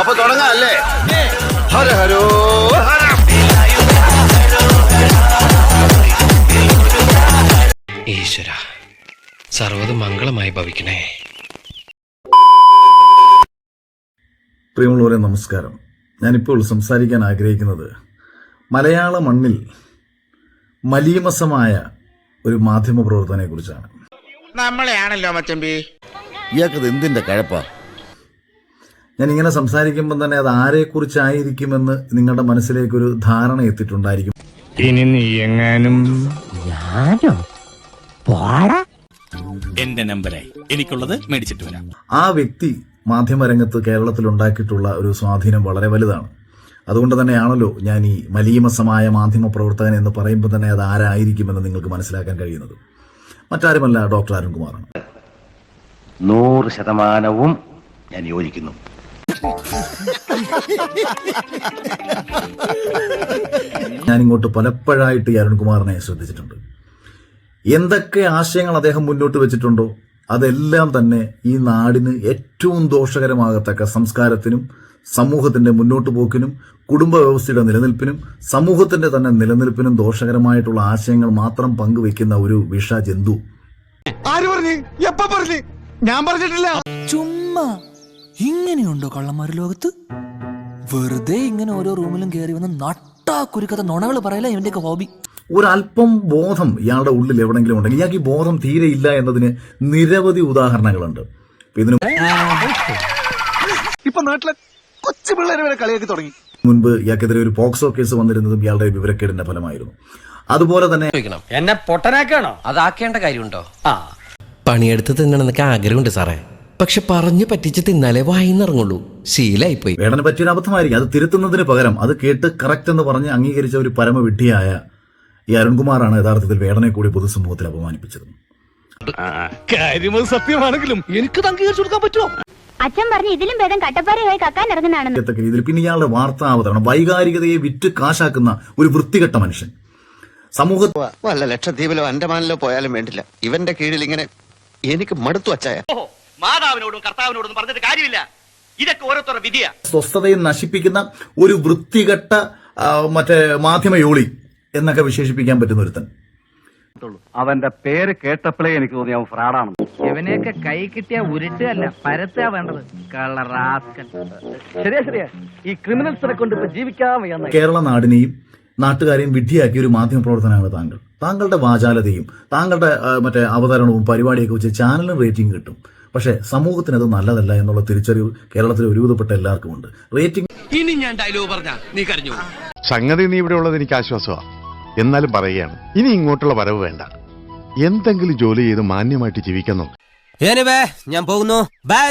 അപ്പൊ തുടങ്ങാം അല്ലേ? ഹര ഹരോ ഹര. ഈശ്വര, സർവ്വതും മംഗളമായി ഭവിക്കണേ. പ്രിയമുള്ളവരെ നമസ്കാരം. ഞാനിപ്പോൾ സംസാരിക്കാൻ ആഗ്രഹിക്കുന്നത് മലയാള മണ്ണിൽ മലീമസമായ ഒരു മാധ്യമ പ്രവർത്തനയെ കുറിച്ചാണ്. നമ്മളെയാണല്ലോ മച്ചമ്പി. ഇയാൾക്കത് എന്തിന്റെ കഴപ്പാ? ഞാൻ ഇങ്ങനെ സംസാരിക്കുമ്പോൾ തന്നെ അത് ആരെക്കുറിച്ചായിരിക്കുമെന്ന് നിങ്ങളുടെ മനസ്സിലേക്കൊരു ധാരണ എത്തിയിട്ടുണ്ടായിരിക്കും. ഇനി നീ എങ്ങാനും എന്റെ നമ്പരായി എനിക്കുള്ളത് മേടിച്ചിട്ട് വരാം. ആ വ്യക്തി മാധ്യമരംഗത്ത് കേരളത്തിൽ ഉണ്ടാക്കിയിട്ടുള്ള ഒരു സ്വാധീനം വളരെ വലുതാണ്. അതുകൊണ്ട് തന്നെയാണല്ലോ ഞാൻ ഈ മലീമസമായ മാധ്യമ പ്രവർത്തകൻ എന്ന് പറയുമ്പോൾ തന്നെ അത് ആരായിരിക്കുമെന്ന് നിങ്ങൾക്ക് മനസ്സിലാക്കാൻ കഴിയുന്നത്. മറ്റാരുമല്ല, ഡോക്ടർ അരുൺകുമാറാണ്. 100% ഞാൻ യോജിക്കുന്നു. ഞാനിങ്ങോട്ട് പലപ്പോഴായിട്ട് ഈ അരുൺകുമാറിനെ ശ്രദ്ധിച്ചിട്ടുണ്ട്. എന്തൊക്കെ ആശയങ്ങൾ അദ്ദേഹം മുന്നോട്ട് വെച്ചിട്ടുണ്ടോ അതെല്ലാം തന്നെ ഈ നാടിന് ഏറ്റവും ദോഷകരമാകത്തക്ക സംസ്കാരത്തിനും സമൂഹത്തിന്റെ മുന്നോട്ട് പോക്കിനും കുടുംബ വ്യവസ്ഥയുടെ നിലനിൽപ്പിനും സമൂഹത്തിന്റെ തന്നെ നിലനിൽപ്പിനും ദോഷകരമായിട്ടുള്ള ആശയങ്ങൾ മാത്രം പങ്കുവെക്കുന്ന ഒരു വിഷജന്തു. ആര് പറഞ്ഞു? എപ്പ പറഞ്ഞു? ഞാൻ പറഞ്ഞിട്ടില്ല. ചുമ്മാ ഇങ്ങനെയുണ്ടോ കള്ളന്മാര് ലോകത്ത്? വെറുതെ ഇങ്ങനെ ഓരോ റൂമിലും കയറി വന്ന് നട്ടാ കുരുക്കഥ നുണകൾ പറയല ഇവന്റെയൊക്കെ ഹോബി. ഒരല്പം ബോധം ഇയാളുടെ ഉള്ളിൽ എവിടെങ്കിലും ഉണ്ടെങ്കിൽ ഇയാൾക്ക് ഈ ബോധം തീരെ ഇല്ല എന്നതിന് നിരവധി ഉദാഹരണങ്ങളുണ്ട്. ഇതിനു ഇപ്പൊ നാട്ടിലെ കൊച്ചു പിള്ളേരെ വരെ കളിയാക്കി തുടങ്ങി. മുൻപ് ഇയാൾക്കെതിരെ ഒരു പോക്സോ കേസ് വന്നിരുന്നതും ഇയാളുടെ വിവരക്കേടിന്റെ ഫലമായിരുന്നു. അതുപോലെ തന്നെ എന്നെ പൊട്ടനാക്കാണോ? അതാക്കേണ്ട കാര്യമുണ്ടോ? പണിയെടുത്ത് തിന്നണമെന്നൊക്കെ ആഗ്രഹമുണ്ട് സാറേ, പക്ഷെ പറഞ്ഞു പറ്റിച്ച് തിന്നാലേ വായിന്നിറങ്ങുള്ളൂ. ശീലായിപ്പോയി. വേടനെ പറ്റിയൊരു അബദ്ധമായിരിക്കും. അത് തിരുത്തുന്നതിന് പകരം അത് കേട്ട് കറക്റ്റ് എന്ന് പറഞ്ഞ് അംഗീകരിച്ച ഒരു പരമവിഡ്ഢിയായ ഈ അരുൺകുമാറാണ് യഥാർത്ഥത്തിൽ വേടനെ കൂടി പൊതുസമൂഹത്തിൽ അപമാനിപ്പിച്ചത്. കാര്യം സത്യമാണെങ്കിലും എനിക്ക് അംഗീകരിച്ചു കൊടുക്കാൻ പറ്റുമോ? അച്ഛൻ പറഞ്ഞു ഇതിലും ഭേദം കട്ടപ്പാറയായി കക്കാൻ ഇറങ്ങുന്നതാണെന്ന്. രീതിയിൽ പിന്നെ ഇയാളുടെ വാർത്താ അവതരണം വൈകാരികതയെ വിറ്റ് കാശാക്കുന്ന ഒരു വൃത്തികെട്ട മനുഷ്യൻ. സമൂഹത്തിൽ വല്ല ലക്ഷദ്വീപിലോ അൻഡമാനിലോ പോയാലും വേണ്ടില്ല, ഇവന്റെ കീഴിൽ ഇങ്ങനെ എനിക്ക് മടുത്തു വച്ചായ. മാതാവിനോടും കർത്താവിനോടും പറഞ്ഞിട്ട് കാര്യമില്ല. ഇതൊക്കെ ഓരോരുത്തരുടെ വിധിയാ. സ്വസ്ഥതയെ നശിപ്പിക്കുന്ന ഒരു വൃത്തികെട്ട മറ്റേ മാധ്യമയോളി എന്നൊക്കെ വിശേഷിപ്പിക്കാൻ പറ്റുന്ന ഒരുത്തൻ. അവന്റെ പേര് കേട്ടപ്പോഴേ എനിക്ക് തോന്നി അവൻ ഫ്രാഡാണെന്ന്. ഇവനെയൊക്കെ കൈ കിട്ടിയ ഉരുട്ടുകയല്ല പരത്താ വേണ്ടത്. കള്ളറാസ്കൻ. ശരിയാ ഈ ക്രിമിനൽസിനെ കൊണ്ട് ഇപ്പൊ ജീവിക്കാൻ വയ്യ. കേരള നാടിനെയും നാട്ടുകാരെയും വിഡ്ഢിയാക്കിയ ഒരു മാധ്യമ പ്രവർത്തനമാണ് താങ്കൾ. താങ്കളുടെ വാചാലതയും താങ്കളുടെ മറ്റേ അവതരണവും പരിപാടിയൊക്കെ വെച്ച് ചാനലിന് റേറ്റിംഗ് കിട്ടും. പക്ഷെ സമൂഹത്തിന് അത് നല്ലതല്ല എന്നുള്ള തിരിച്ചറിവ് കേരളത്തിലെ ഒരുവിധപ്പെട്ട എല്ലാവർക്കും ഉണ്ട്. റേറ്റിംഗ് ഇനി ഞാൻ ഡയലോഗ് പറഞ്ഞ നീ കരഞ്ഞു. സംഗതി നീ ഇവിടെ ഉള്ളത് എനിക്ക് ആശ്വാസമാണ്. എന്നാലും പറയുകയാണ്, ഇനി ഇങ്ങോട്ടുള്ള വരവ് വേണ്ട. എന്തെങ്കിലും ജോലി ചെയ്ത് മാന്യമായിട്ട് ജീവിക്കുന്നു. ഞാൻ പോകുന്നു. ബൈ.